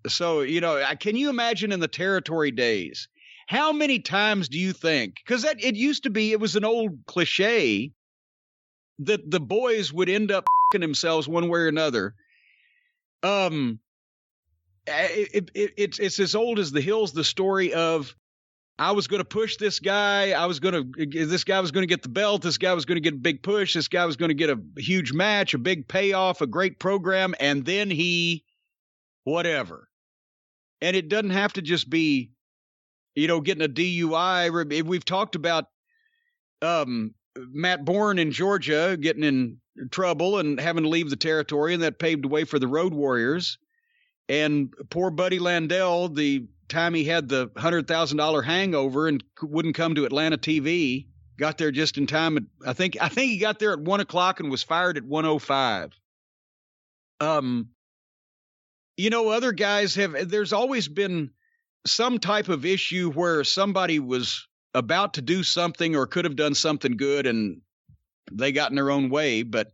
So, can you imagine in the territory days, how many times do you think, because it used to be, it was an old cliche that the boys would end up f***ing themselves one way or another. It's as old as the hills, the story of, I was going to push this guy. This guy was going to get the belt. This guy was going to get a big push. This guy was going to get a huge match, a big payoff, a great program. And then whatever. And it doesn't have to just be, getting a DUI. We've talked about Matt Bourne in Georgia getting in trouble and having to leave the territory, and that paved the way for the Road Warriors. And poor Buddy Landell, the time he had the $100,000 hangover and wouldn't come to Atlanta TV, got there just in time. I think he got there at 1:00 and was fired at 1:05. Other guys there's always been some type of issue where somebody was about to do something or could have done something good and they got in their own way. But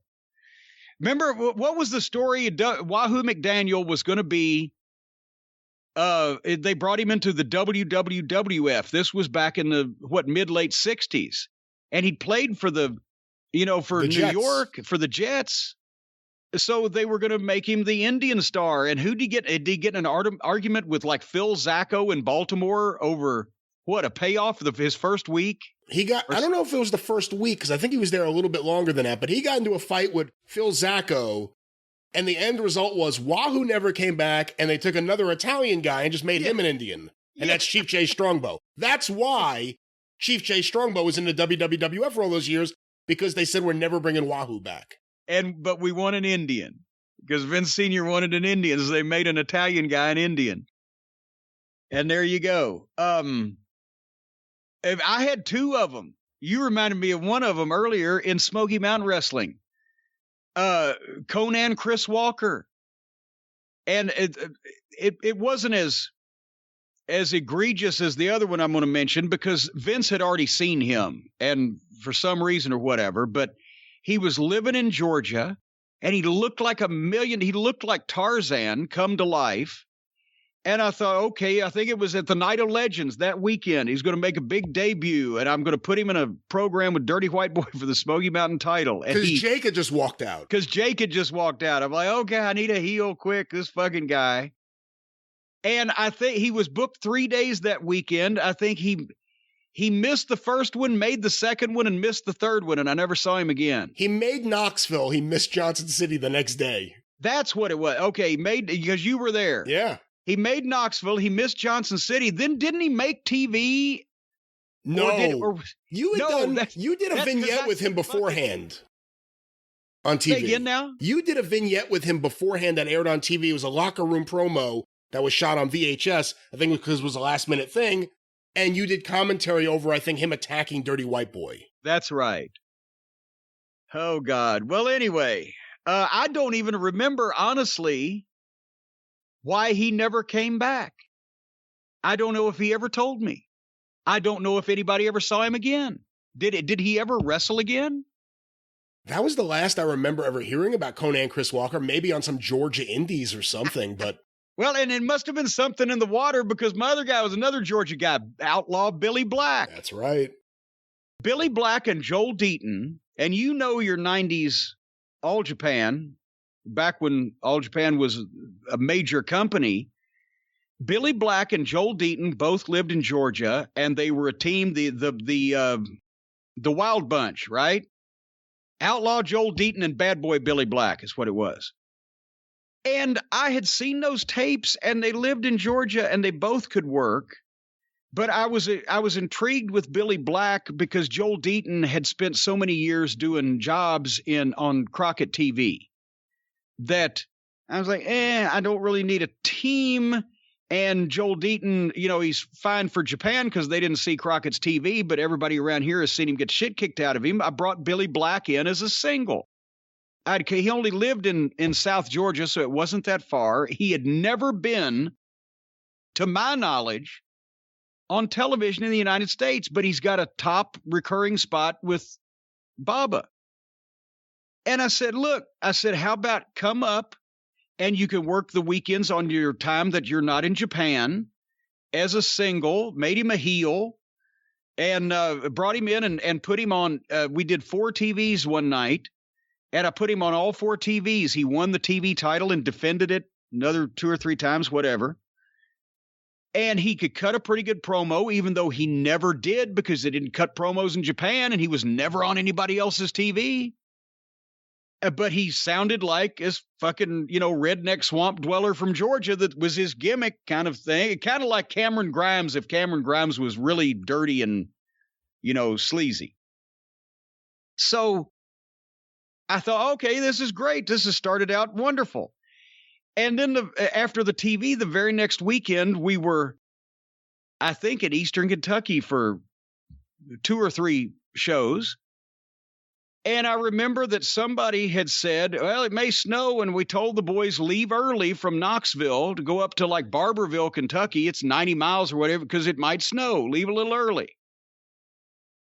remember, what was the story? Wahoo Mcdaniel was going to be, they brought him into the WWF. This was back in the, mid-late 60s. And he played for for New Jets. York, for the Jets. So they were going to make him the Indian star. And who did he get? Did he get in an argument with like Phil Zacco in Baltimore over a payoff for his first week? I don't know if it was the first week, because I think he was there a little bit longer than that, but he got into a fight with Phil Zacco, and the end result was Wahoo never came back, and they took another Italian guy and just made him an Indian. And that's Chief J Strongbow. That's why Chief J Strongbow was in the WWF for all those years, because they said we're never bringing Wahoo back. But we want an Indian, because Vince Sr. wanted an Indian, so they made an Italian guy an Indian. And there you go. I had two of them. You reminded me of one of them earlier in Smoky Mountain Wrestling. Conan Chris Walker. And it wasn't as egregious as the other one I'm going to mention, because Vince had already seen him, and for some reason or whatever, but he was living in Georgia, and he looked like he looked like Tarzan come to life. And I thought, okay, I think it was at the Night of Legends that weekend. He's going to make a big debut, and I'm going to put him in a program with Dirty White Boy for the Smoky Mountain title. Because Jake had just walked out. I'm like, okay, I need a heel quick, this fucking guy. And I think he was booked 3 days that weekend. I think he missed the first one, made the second one, and missed the third one, and I never saw him again. He made Knoxville. He missed Johnson City the next day. That's what it was. Okay, because you were there. Yeah. He made Knoxville. He missed Johnson City. Then didn't he make TV? No. You did a vignette with him beforehand on TV. Say again now? You did a vignette with him beforehand that aired on TV. It was a locker room promo that was shot on VHS. I think because it was a last-minute thing. And you did commentary over, I think, him attacking Dirty White Boy. That's right. Oh, God. Well, anyway, I don't even remember, honestly, why he never came back. I don't know if he ever told me. I don't know if anybody ever saw him again. Did he ever wrestle again? That was the last I remember ever hearing about Conan Chris Walker, maybe on some Georgia Indies or something, but... Well, and it must have been something in the water, because my other guy was another Georgia guy, Outlaw Billy Black. That's right. Billy Black and Joel Deaton, and you know your 90s All Japan, back when All Japan was a major company. Billy Black and Joel Deaton both lived in Georgia, and they were a team, the Wild Bunch, right? Outlaw Joel Deaton and Bad Boy Billy Black is what it was. And I had seen those tapes, and they lived in Georgia, and they both could work. But I was intrigued with Billy Black because Joel Deaton had spent so many years doing jobs on Crockett TV that I was like, I don't really need a team. And Joel Deaton, he's fine for Japan because they didn't see Crockett's TV, but everybody around here has seen him get shit kicked out of him. I brought Billy Black in as a single. He only lived in South Georgia, so it wasn't that far. He had never been, to my knowledge, on television in the United States, but he's got a top recurring spot with Baba. And I said, look, how about come up and you can work the weekends on your time that you're not in Japan as a single, made him a heel, and brought him in and put him on. We did 4 TVs one night, and I put him on all 4 TVs. He won the TV title and defended it another 2 or 3 times, whatever. And he could cut a pretty good promo, even though he never did, because they didn't cut promos in Japan, and he was never on anybody else's TV. But he sounded like this fucking, redneck swamp dweller from Georgia. That was his gimmick kind of thing. Kind of like Cameron Grimes, if Cameron Grimes was really dirty and, sleazy. So I thought, okay, this is great. This has started out wonderful. And then after the TV, the very next weekend, we were, I think, in Eastern Kentucky for 2 or 3 shows. And I remember that somebody had said, well, it may snow, and we told the boys leave early from Knoxville to go up to like Barberville, Kentucky. It's 90 miles or whatever, because it might snow. Leave a little early.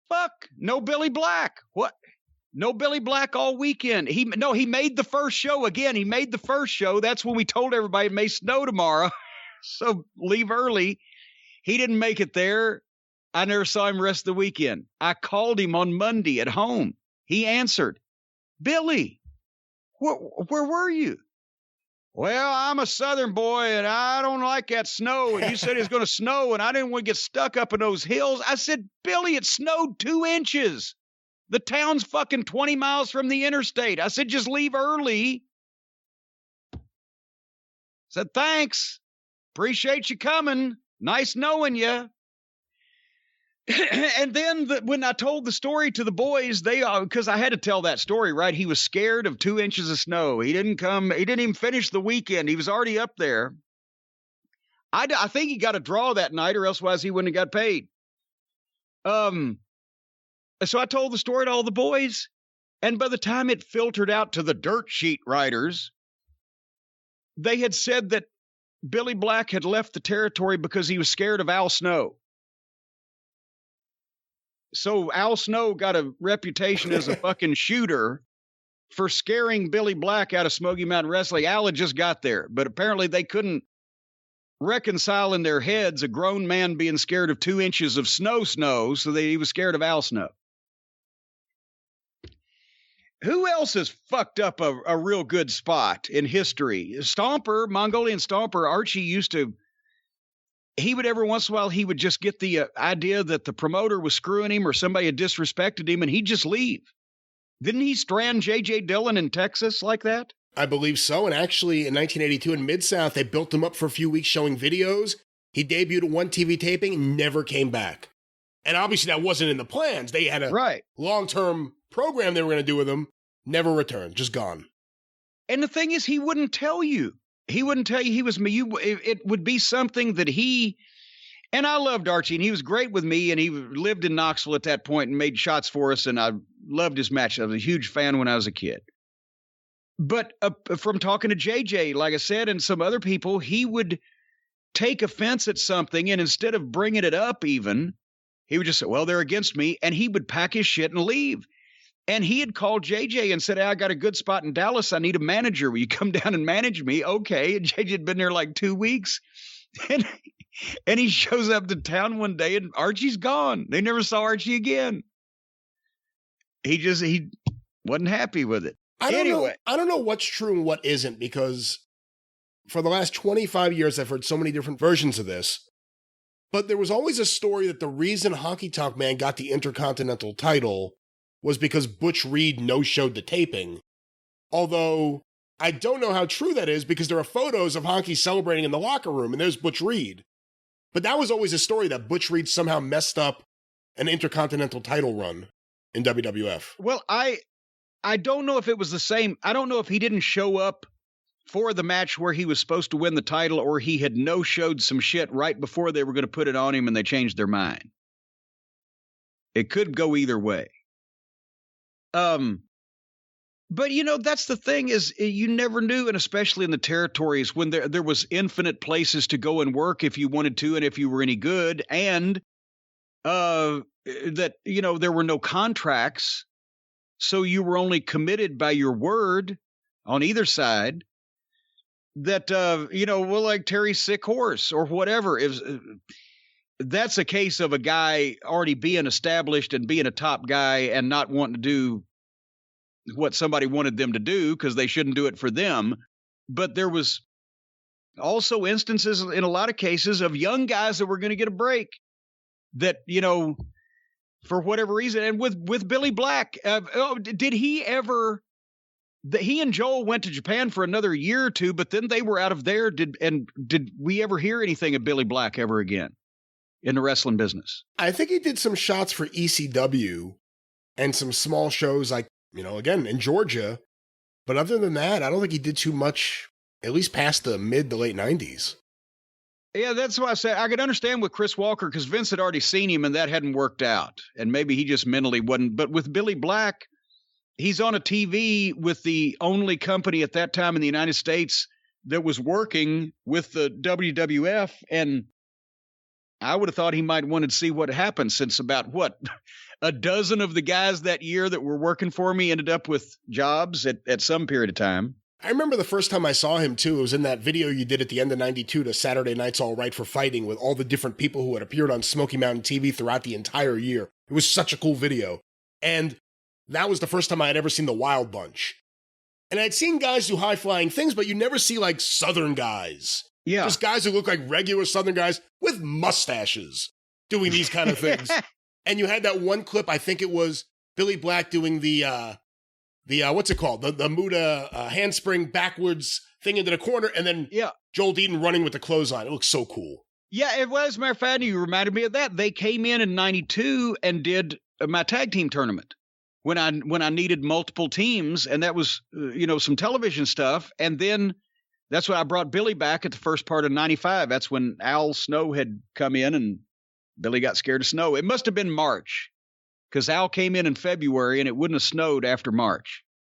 Fuck, no Billy Black. What? No Billy Black all weekend. He made the first show again. He made the first show. That's when we told everybody it may snow tomorrow. So leave early. He didn't make it there. I never saw him the rest of the weekend. I called him on Monday at home. He answered, Billy, where were you? Well, I'm a Southern boy, and I don't like that snow. And you said it was going to snow, and I didn't want to get stuck up in those hills. I said, Billy, it snowed 2 inches. The town's fucking 20 miles from the interstate. I said, just leave early. Said, thanks. Appreciate you coming. Nice knowing you. And then when I told the story to the boys, because I had to tell that story, right? He was scared of 2 inches of snow. He didn't come. He didn't even finish the weekend. He was already up there. I think he got a draw that night, or elsewise he wouldn't have got paid. So I told the story to all the boys, and by the time it filtered out to the dirt sheet writers, they had said that Billy Black had left the territory because he was scared of Al Snow. So Al Snow got a reputation as a fucking shooter for scaring Billy Black out of Smoky Mountain Wrestling. Al had just got there, but apparently they couldn't reconcile in their heads a grown man being scared of 2 inches of snow, so he was scared of Al Snow. Who else has fucked up a real good spot in history? Stomper, Mongolian Stomper, Archie he would every once in a while, he would just get the idea that the promoter was screwing him or somebody had disrespected him, and he'd just leave. Didn't he strand J.J. Dillon in Texas like that? I believe so. And actually, in 1982 in Mid-South, they built him up for a few weeks showing videos. He debuted at one TV taping and never came back. And obviously that wasn't in the plans. They had a long-term program they were going to do with him. Never returned. Just gone. And the thing is, he wouldn't tell you. He wouldn't tell you he was me. It would be something that and I loved Archie, and he was great with me, and he lived in Knoxville at that point and made shots for us, and I loved his match. I was a huge fan when I was a kid. But from talking to JJ, like I said, and some other people, he would take offense at something, and instead of bringing it up even, he would just say, well, they're against me, and he would pack his shit and leave. And he had called JJ and said, hey, I got a good spot in Dallas. I need a manager. Will you come down and manage me? Okay. And JJ had been there like 2 weeks. And he shows up to town one day and Archie's gone. They never saw Archie again. He wasn't happy with it. I don't know what's true and what isn't, because for the last 25 years, I've heard so many different versions of this. But there was always a story that the reason Honky Tonk Man got the Intercontinental title was because Butch Reed no-showed the taping. Although, I don't know how true that is, because there are photos of Honky celebrating in the locker room, and there's Butch Reed. But that was always a story that Butch Reed somehow messed up an Intercontinental title run in WWF. Well, I don't know if it was the same. I don't know if he didn't show up for the match where he was supposed to win the title, or he had no-showed some shit right before they were going to put it on him and they changed their mind. It could go either way. But that's the thing, is you never knew, and especially in the territories when there was infinite places to go and work if you wanted to, and if you were any good, and that there were no contracts, so you were only committed by your word on either side. well, like Terry's sick horse or whatever. That's a case of a guy already being established and being a top guy and not wanting to do what somebody wanted them to do because they shouldn't do it for them. But there was also instances in a lot of cases of young guys that were going to get a break that, for whatever reason. And with Billy Black, did he ever... He and Joel went to Japan for another year or two, but then they were out of there. Did we ever hear anything of Billy Black ever again in the wrestling business? I think he did some shots for ECW and some small shows like, again, in Georgia. But other than that, I don't think he did too much, at least past the mid to late 90s. Yeah, that's why I said I could understand with Chris Walker because Vince had already seen him and that hadn't worked out. And maybe he just mentally wasn't. But with Billy Black, he's on a TV with the only company at that time in the United States that was working with the WWF. And I would have thought he might want to see what happened since about, a dozen of the guys that year that were working for me ended up with jobs at some period of time. I remember the first time I saw him, too. It was in that video you did at the end of 92 to Saturday Night's All Right for Fighting with all the different people who had appeared on Smoky Mountain TV throughout the entire year. It was such a cool video. And that was the first time I had ever seen the Wild Bunch. And I'd seen guys do high-flying things, but you never see, like, Southern guys. Yeah. Just guys who look like regular Southern guys with mustaches doing these kind of things. And you had that one clip, I think it was Billy Black doing the what's it called? The Muda handspring backwards thing into the corner, and then Joel Deaton running with the clothesline. It looks so cool. Yeah, it was. As a matter of fact, you reminded me of that. They came in 92 and did my tag team tournament when I needed multiple teams, and that was some television stuff. And then that's when I brought Billy back at the first part of 95. That's when Al Snow had come in, and Billy got scared of snow. It must have been March, because Al came in February, and it wouldn't have snowed after March.